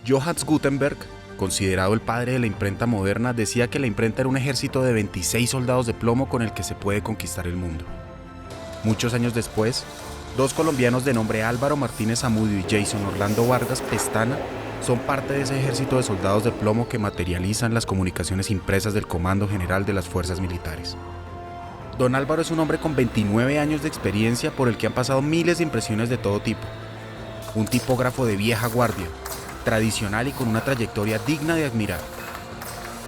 Johannes Gutenberg, considerado el padre de la imprenta moderna, decía que la imprenta era un ejército de 26 soldados de plomo con el que se puede conquistar el mundo. Muchos años después, dos colombianos de nombre Álvaro Martínez Zamudio y Jason Orlando Vargas Pestana son parte de ese ejército de soldados de plomo que materializan las comunicaciones impresas del Comando General de las Fuerzas Militares. Don Álvaro es un hombre con 29 años de experiencia por el que han pasado miles de impresiones de todo tipo. Un tipógrafo de vieja guardia, tradicional y con una trayectoria digna de admirar.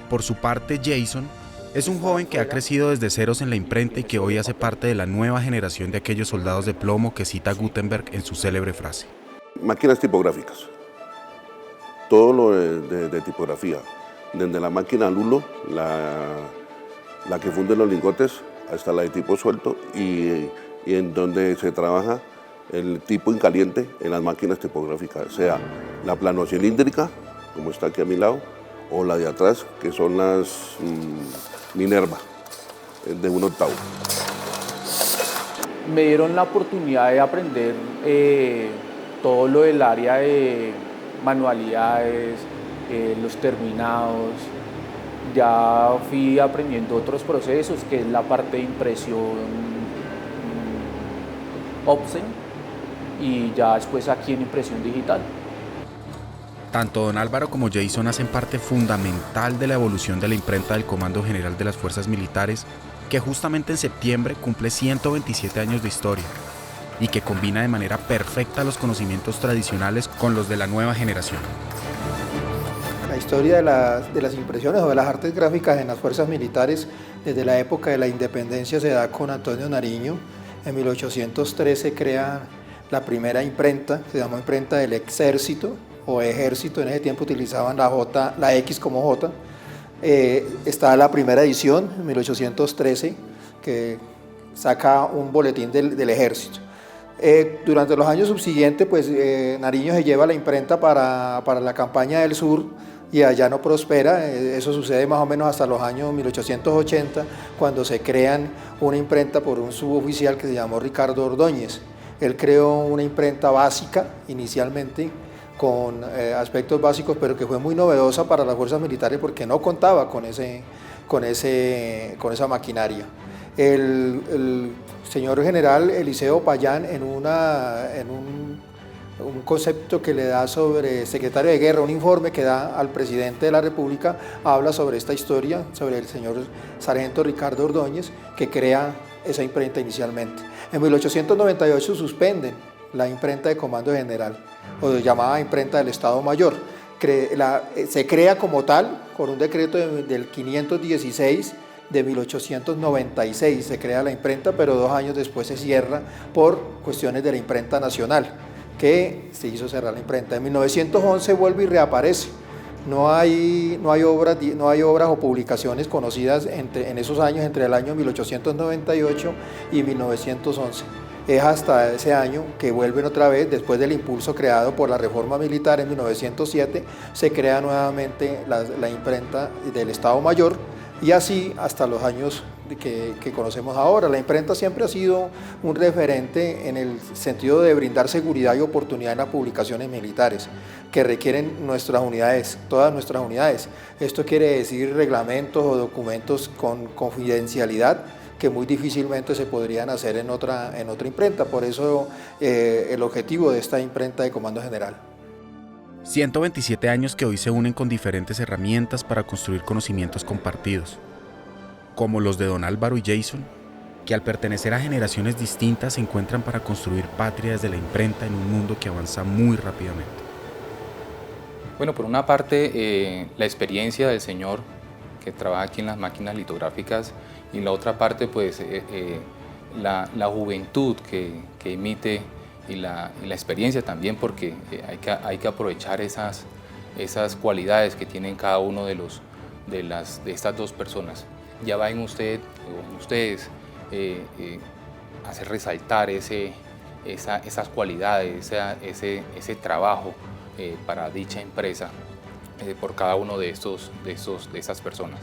Por su parte, Jason es un joven que ha crecido desde ceros en la imprenta y que hoy hace parte de la nueva generación de aquellos soldados de plomo que cita Gutenberg en su célebre frase. Máquinas tipográficas, todo lo de tipografía, desde la máquina Lulo, la que funde los lingotes, hasta la de tipo suelto y en donde se trabaja el tipo en caliente en las máquinas tipográficas, sea la planocilíndrica, como está aquí a mi lado, o la de atrás, que son las Minerva, de 1/8. Me dieron la oportunidad de aprender todo lo del área de manualidades, los terminados. Ya fui aprendiendo otros procesos, que es la parte de impresión offset y ya después aquí en impresión digital. Tanto don Álvaro como Jason hacen parte fundamental de la evolución de la imprenta del Comando General de las Fuerzas Militares, que justamente en septiembre cumple 127 años de historia y que combina de manera perfecta los conocimientos tradicionales con los de la nueva generación. La historia de las impresiones o de las artes gráficas en las fuerzas militares desde la época de la independencia se da con Antonio Nariño. En 1803 se crea la primera imprenta, se llamó imprenta del ejército o ejército, en ese tiempo utilizaban la X como J. Está la primera edición, en 1813, que saca un boletín del ejército. Durante los años subsiguientes, pues Nariño se lleva la imprenta para la campaña del sur y allá no prospera. Eso sucede más o menos hasta los años 1880, cuando se crean una imprenta por un suboficial que se llamó Ricardo Ordóñez. Él creó una imprenta básica inicialmente, con aspectos básicos, pero que fue muy novedosa para las fuerzas militares porque no contaba con esa maquinaria. El señor general Eliseo Payán, en un concepto que le da sobre secretario de guerra, un informe que da al presidente de la República, habla sobre esta historia, sobre el señor sargento Ricardo Ordóñez, que crea esa imprenta inicialmente. En 1898 suspenden la imprenta de Comando General, o llamada imprenta del Estado Mayor. Se crea como tal con un decreto del 516 de 1896, se crea la imprenta, pero 2 años después se cierra por cuestiones de la imprenta nacional, que se hizo cerrar la imprenta. En 1911 vuelve y reaparece. No hay obras o publicaciones conocidas en esos años, entre el año 1898 y 1911. Es hasta ese año que vuelven otra vez, después del impulso creado por la reforma militar en 1907, se crea nuevamente la imprenta del Estado Mayor, y así hasta los años que conocemos ahora. La imprenta siempre ha sido un referente en el sentido de brindar seguridad y oportunidad en las publicaciones militares que requieren nuestras unidades, todas nuestras unidades. Esto quiere decir reglamentos o documentos con confidencialidad que muy difícilmente se podrían hacer en otra imprenta. Por eso el objetivo de esta imprenta de Comando General. 127 años que hoy se unen con diferentes herramientas para construir conocimientos compartidos, como los de don Álvaro y Jason, que al pertenecer a generaciones distintas se encuentran para construir patria desde la imprenta en un mundo que avanza muy rápidamente. Bueno, por una parte, la experiencia del señor que trabaja aquí en las máquinas litográficas, y la otra parte, pues, la juventud que emite y la experiencia también, porque hay que aprovechar esas cualidades que tienen cada uno de estas dos personas. Ya va en usted o en ustedes hacer resaltar esas cualidades, ese trabajo para dicha empresa por cada uno de esas personas.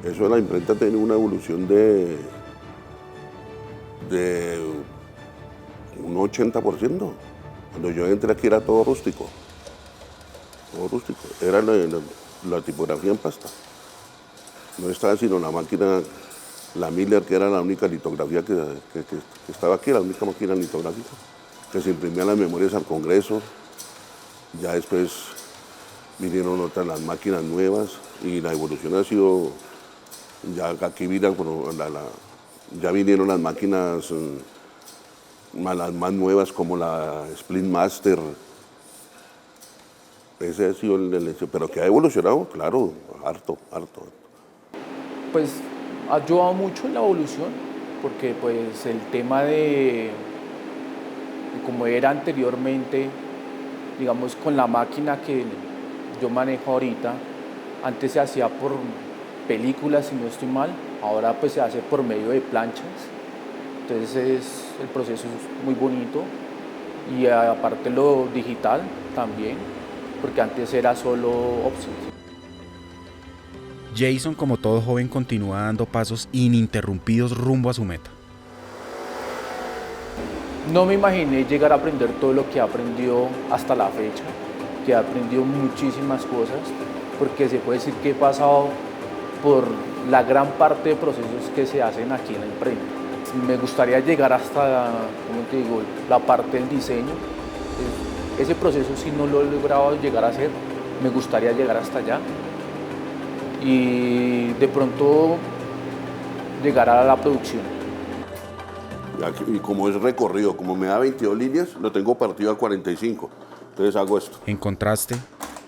Eso de la imprenta tiene una evolución de un 80%. Cuando yo entré aquí era todo rústico. todo rústico. Era la tipografía en pasta. No estaba sino la máquina, la Miller, que era la única litografía que estaba aquí, la única máquina litográfica, que se imprimían las memorias al Congreso. Ya después vinieron otras las máquinas nuevas y la evolución ha sido, ya aquí ya vinieron las máquinas las más nuevas como la Splint Master. Ese ha sido el hecho, pero que ha evolucionado, claro, harto. Pues ha ayudado mucho en la evolución, porque pues el tema de como era anteriormente, digamos con la máquina que yo manejo ahorita, antes se hacía por películas, si no estoy mal, ahora pues se hace por medio de planchas, entonces el proceso es muy bonito y aparte lo digital también, porque antes era solo offset. Jason, como todo joven, continúa dando pasos ininterrumpidos rumbo a su meta. No me imaginé llegar a aprender todo lo que he aprendido hasta la fecha, que he aprendido muchísimas cosas, porque se puede decir que he pasado por la gran parte de procesos que se hacen aquí en la imprenta. Me gustaría llegar hasta, como te digo, la parte del diseño. Ese proceso sí no lo he logrado llegar a hacer, me gustaría llegar hasta allá. Y de pronto llegar a la producción. Y como es recorrido, como me da 22 líneas, lo tengo partido a 45. Entonces hago esto. En contraste,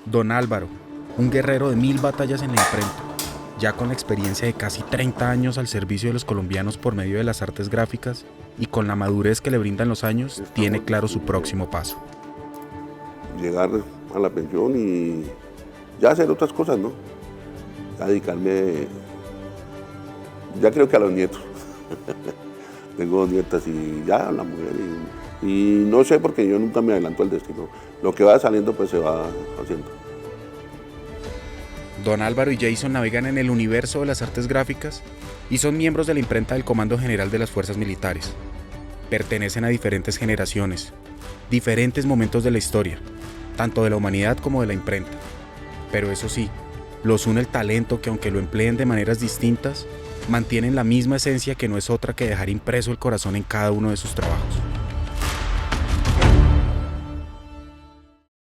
don Álvaro, un guerrero de 1000 batallas en la imprenta, ya con la experiencia de casi 30 años al servicio de los colombianos por medio de las artes gráficas y con la madurez que le brindan los años, tiene claro su próximo paso. Llegar a la pensión y ya hacer otras cosas, ¿no? A dedicarme, ya creo que a los nietos. Tengo 2 nietas y ya la mujer. Y no sé, porque yo nunca me adelanto al destino. Lo que va saliendo, pues se va haciendo. Don Álvaro y Jason navegan en el universo de las artes gráficas y son miembros de la imprenta del Comando General de las Fuerzas Militares. Pertenecen a diferentes generaciones, diferentes momentos de la historia, tanto de la humanidad como de la imprenta. Pero eso sí, los une el talento que, aunque lo empleen de maneras distintas, mantienen la misma esencia que no es otra que dejar impreso el corazón en cada uno de sus trabajos.